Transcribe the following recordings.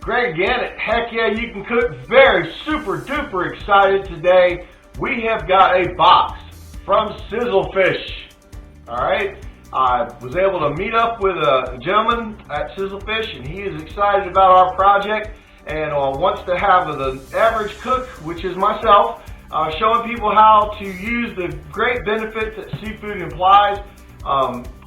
Greg again at Heck Yeah, You Can Cook. Very super duper excited today. We have got a box from Sizzlefish. Alright, I was able to meet up with a gentleman at Sizzlefish, and he is excited about our project and wants to have the average cook, which is myself, showing people how to use the great benefits that seafood implies.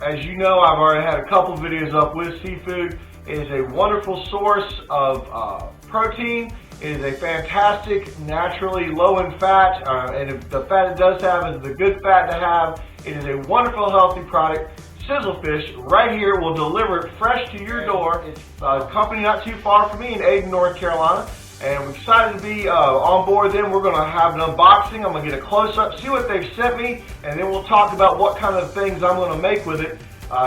As you know, I've already had a couple videos up with seafood. It is a wonderful source of protein. It is a fantastic, naturally low in fat, and if the fat it does have is the good fat to have. It is a wonderful, healthy product. Sizzlefish right here will deliver it fresh to your door. It's a company not too far from me in Aden, North Carolina, and we're excited to be on board. Then we're going to have an unboxing. I'm going to get a close-up, see what they've sent me, and then we'll talk about what kind of things I'm going to make with it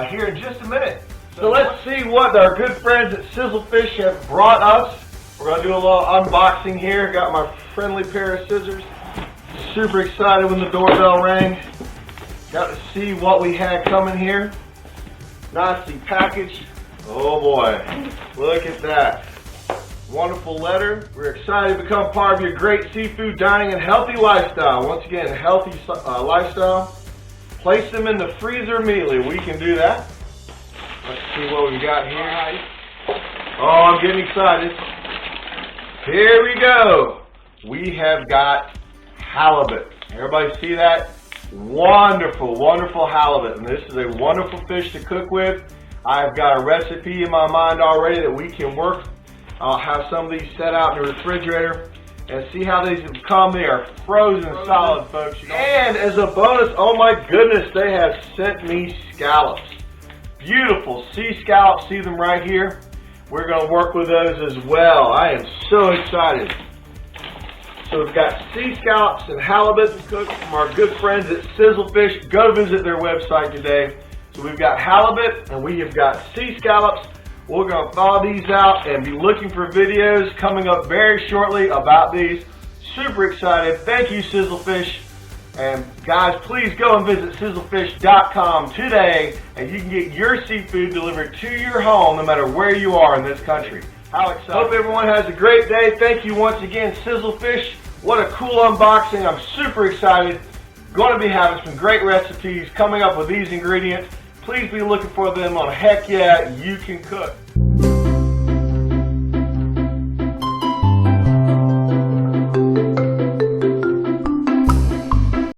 here in just a minute. So let's see what our good friends at Sizzlefish have brought us. We're going to do a little unboxing here. Got my friendly pair of scissors. Super excited when the doorbell rang. Got to see what we had coming here. Nicely packaged. Oh boy, look at that. Wonderful letter. We're excited to become part of your great seafood dining and healthy lifestyle. Once again, healthy lifestyle. Place them in the freezer immediately. We can do that. Let's see what we got here. Oh, I'm getting excited. Here we go. We have got halibut. Everybody see that? Wonderful, wonderful halibut. And this is a wonderful fish to cook with. I've got a recipe in my mind already that we can work. I'll have some of these set out in the refrigerator and see how these have come. They are frozen solid, folks. And as a bonus, oh my goodness, they have sent me scallops. Beautiful sea scallops, see them right here. We're going to work with those as well. I am so excited. So we've got sea scallops and halibut to cook from our good friends at Sizzlefish. Go visit their website today. So we've got halibut and we have got sea scallops. We're going to thaw these out and be looking for videos coming up very shortly about these. Super excited. Thank you, Sizzlefish. And guys, please go and visit sizzlefish.com today, and you can get your seafood delivered to your home no matter where you are in this country. How exciting. Hope everyone has a great day. Thank you once again, Sizzlefish. What a cool unboxing. I'm super excited. Going to be having some great recipes coming up with these ingredients. Please be looking for them on Heck Yeah, You Can Cook.